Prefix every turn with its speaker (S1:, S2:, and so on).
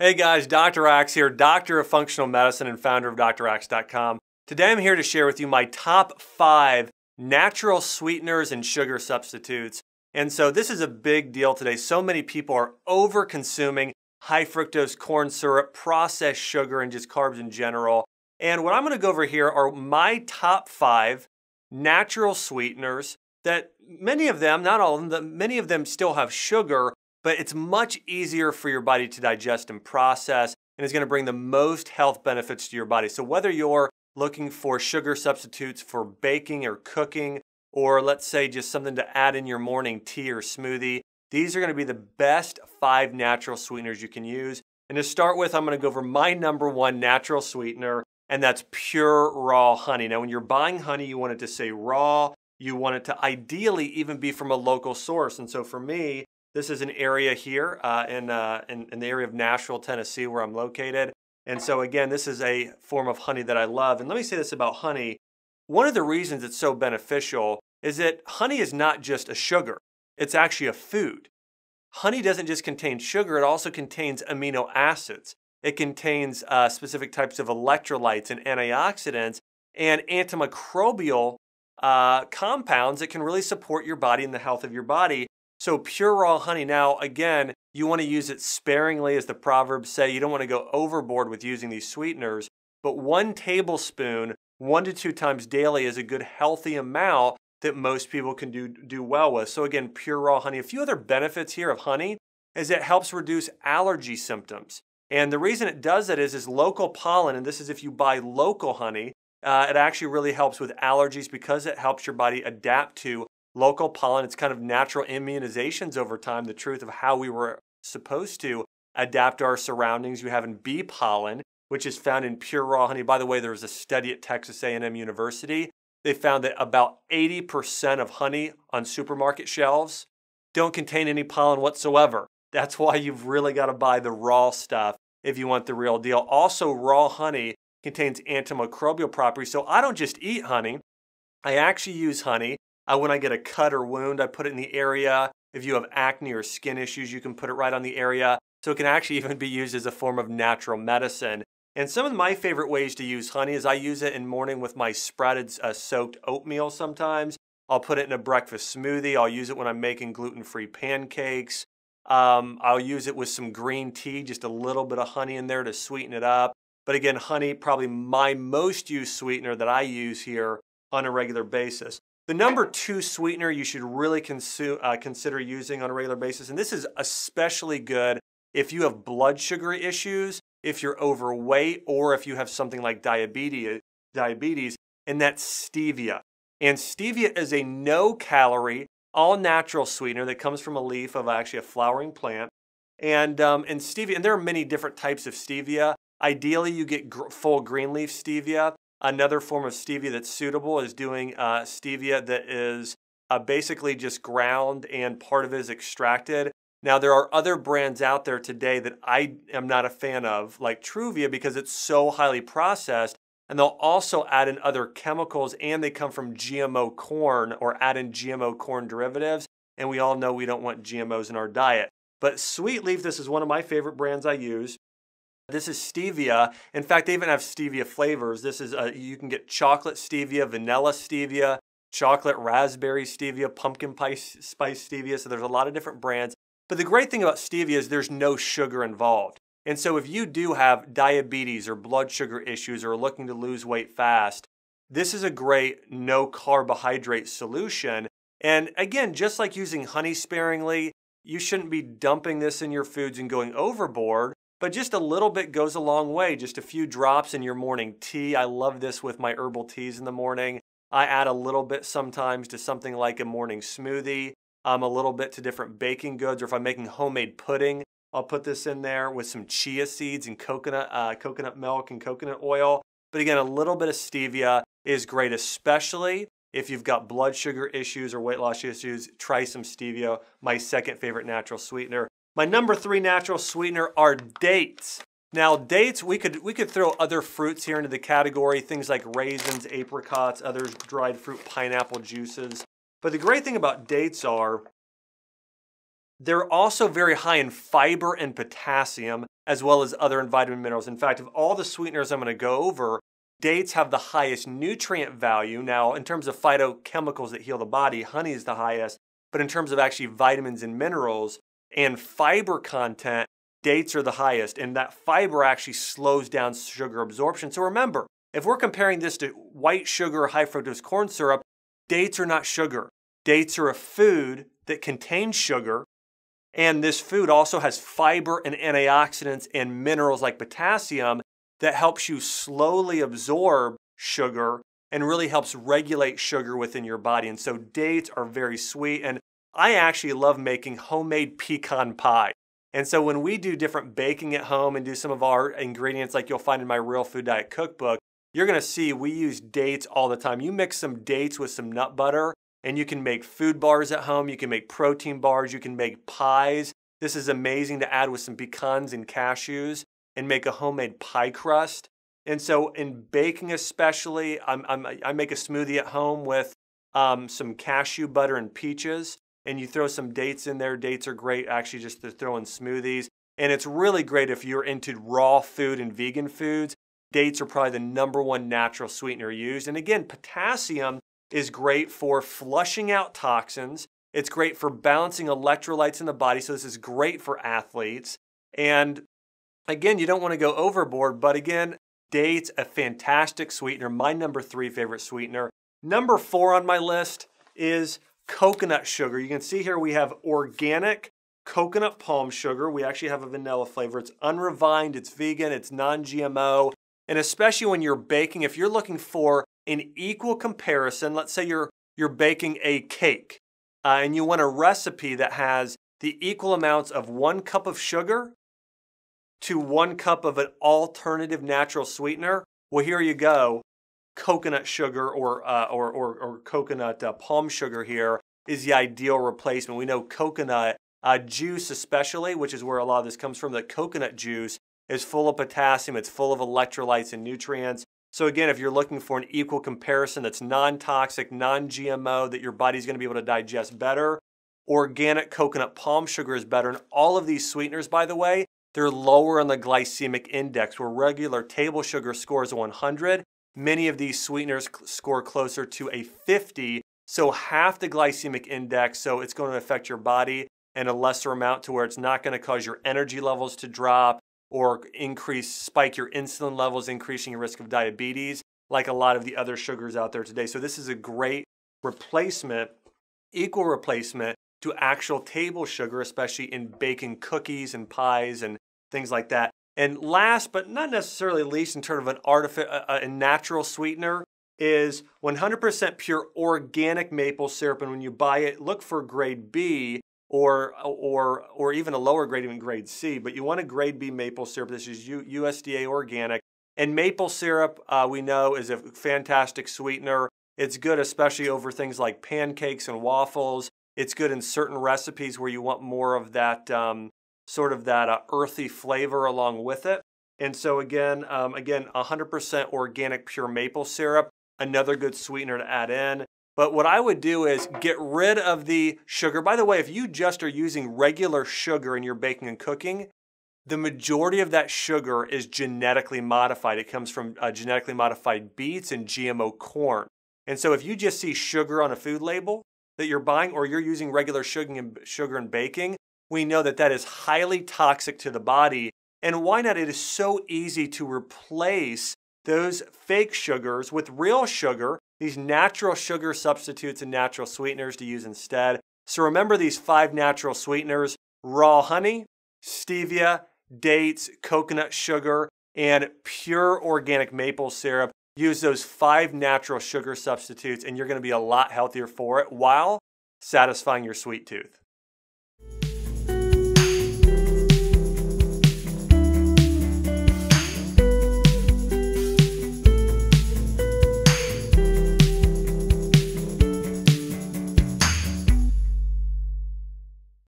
S1: Hey guys, Dr. Axe here, doctor of functional medicine and founder of draxe.com. Today I'm here to share with you my top 5 natural sweeteners and sugar substitutes. And so this is a big deal today. So many people are over consuming high fructose corn syrup, processed sugar, and just carbs in general. And what I'm going to go over here are my top 5 natural sweeteners that many of them, not all of them, many of them still have sugar, but it's much easier for your body to digest and process, and it's going to bring the most health benefits to your body. So whether you're looking for sugar substitutes for baking or cooking, or let's say just something to add in your morning tea or smoothie, these are going to be the best 5 natural sweeteners you can use. And to start with, I'm going to go over my number 1 natural sweetener, and that's pure raw honey. Now, when you're buying honey, you want it to say raw. You want it to ideally even be from a local source. And so for me, this is an area here in the area of Nashville, Tennessee, where I'm located. And so again, this is a form of honey that I love. And let me say this about honey. One of the reasons it's so beneficial is that honey is not just a sugar. It's actually a food. Honey doesn't just contain sugar, it also contains amino acids. It contains specific types of electrolytes and antioxidants and antimicrobial compounds that can really support your body and the health of your body. So pure raw honey, now again, you want to use it sparingly, as the proverbs say. You don't want to go overboard with using these sweeteners, but 1 tablespoon, 1 to 2 times daily is a good healthy amount that most people can do well with. So again, pure raw honey. A few other benefits here of honey is it helps reduce allergy symptoms. And the reason it does that is local pollen, and this is if you buy local honey, it actually really helps with allergies because it helps your body adapt to local pollen. It's kind of natural immunizations over time, the truth of how we were supposed to adapt to our surroundings. You have in bee pollen, which is found in pure raw honey. By the way, there was a study at Texas A&M University. They found that about 80% of honey on supermarket shelves don't contain any pollen whatsoever. That's why you've really got to buy the raw stuff if you want the real deal. Also, raw honey contains antimicrobial properties. So I don't just eat honey. I actually use honey. When I get a cut or wound, I put it in the area. If you have acne or skin issues, you can put it right on the area. So it can actually even be used as a form of natural medicine. And some of my favorite ways to use honey is I use it in morning with my sprouted soaked oatmeal sometimes. I'll put it in a breakfast smoothie. I'll use it when I'm making gluten-free pancakes. I'll use it with some green tea, just a little bit of honey in there to sweeten it up. But again, honey, probably my most used sweetener that I use here on a regular basis. The number 2 sweetener you should really consider using on a regular basis, and this is especially good if you have blood sugar issues, if you're overweight, or if you have something like diabetes, and that's stevia. And stevia is a no-calorie, all-natural sweetener that comes from a leaf of actually a flowering plant. And stevia, and there are many different types of stevia. Ideally, you get full green leaf stevia. Another form of stevia that's suitable is doing stevia that is basically just ground and part of it is extracted. Now, there are other brands out there today that I am not a fan of, like Truvia, because it's so highly processed, and they'll also add in other chemicals, and they come from GMO corn or add in GMO corn derivatives, and we all know we don't want GMOs in our diet. But Sweet Leaf, this is one of my favorite brands I use. This is stevia. In fact, they even have stevia flavors. This is you can get chocolate stevia, vanilla stevia, chocolate raspberry stevia, pumpkin spice stevia. So there's a lot of different brands. But the great thing about stevia is there's no sugar involved. And so if you do have diabetes or blood sugar issues or are looking to lose weight fast, this is a great no carbohydrate solution. And again, just like using honey sparingly, you shouldn't be dumping this in your foods and going overboard. But just a little bit goes a long way. Just a few drops in your morning tea. I love this with my herbal teas in the morning. I add a little bit sometimes to something like a morning smoothie, a little bit to different baking goods, or if I'm making homemade pudding, I'll put this in there with some chia seeds and coconut milk and coconut oil. But again, a little bit of stevia is great, especially if you've got blood sugar issues or weight loss issues. Try some stevia, my second favorite natural sweetener. My number 3 natural sweetener are dates. Now dates, we could throw other fruits here into the category, things like raisins, apricots, other dried fruit, pineapple juices. But the great thing about dates are they're also very high in fiber and potassium, as well as other vitamin minerals. In fact, of all the sweeteners I'm going to go over, dates have the highest nutrient value. Now, in terms of phytochemicals that heal the body, honey is the highest. But in terms of actually vitamins and minerals and fiber content, dates are the highest. And that fiber actually slows down sugar absorption. So remember, if we're comparing this to white sugar or high fructose corn syrup, dates are not sugar. Dates are a food that contains sugar. And this food also has fiber and antioxidants and minerals like potassium that helps you slowly absorb sugar and really helps regulate sugar within your body. And so dates are very sweet. And I actually love making homemade pecan pie. And so when we do different baking at home and do some of our ingredients like you'll find in my Real Food Diet cookbook, you're gonna see we use dates all the time. You mix some dates with some nut butter and you can make food bars at home, you can make protein bars, you can make pies. This is amazing to add with some pecans and cashews and make a homemade pie crust. And so in baking especially, I make a smoothie at home with some cashew butter and peaches, and you throw some dates in there. Dates are great actually just to throw in smoothies. And it's really great if you're into raw food and vegan foods. Dates are probably the #1 natural sweetener used. And again, potassium is great for flushing out toxins. It's great for balancing electrolytes in the body, so this is great for athletes. And again, you don't want to go overboard, but again, dates, a fantastic sweetener, my #3 favorite sweetener. #4 on my list is coconut sugar. You can see here we have organic coconut palm sugar. We actually have a vanilla flavor. It's unrefined, it's vegan, it's non-GMO. And especially when you're baking, if you're looking for an equal comparison, let's say you're baking a cake and you want a recipe that has the equal amounts of 1 cup of sugar to 1 cup of an alternative natural sweetener, well, here you go. Coconut sugar or coconut palm sugar here is the ideal replacement. We know coconut juice especially, which is where a lot of this comes from, that coconut juice is full of potassium, it's full of electrolytes and nutrients. So again, if you're looking for an equal comparison that's non-toxic, non-GMO, that your body's gonna be able to digest better, organic coconut palm sugar is better. And all of these sweeteners, by the way, they're lower on the glycemic index, where regular table sugar scores a 100. Many of these sweeteners score closer to a 50, so half the glycemic index, so it's going to affect your body and a lesser amount to where it's not going to cause your energy levels to drop or spike your insulin levels, increasing your risk of diabetes, like a lot of the other sugars out there today. So this is a great replacement, equal replacement to actual table sugar, especially in baking cookies and pies and things like that. And last, but not necessarily least, in terms of a natural sweetener, is 100% pure organic maple syrup. And when you buy it, look for grade B or even a lower grade, even grade C. But you want a grade B maple syrup. This is USDA organic. And maple syrup, we know, is a fantastic sweetener. It's good especially over things like pancakes and waffles. It's good in certain recipes where you want more of that sort of that earthy flavor along with it. And so again, 100% organic pure maple syrup, another good sweetener to add in. But what I would do is get rid of the sugar. By the way, if you just are using regular sugar in your baking and cooking, the majority of that sugar is genetically modified. It comes from genetically modified beets and GMO corn. And so if you just see sugar on a food label that you're buying, or you're using regular sugar in baking, we know that that is highly toxic to the body. And why not? It is so easy to replace those fake sugars with real sugar, these natural sugar substitutes and natural sweeteners to use instead. So remember these 5 natural sweeteners: raw honey, stevia, dates, coconut sugar, and pure organic maple syrup. Use those 5 natural sugar substitutes and you're going to be a lot healthier for it while satisfying your sweet tooth.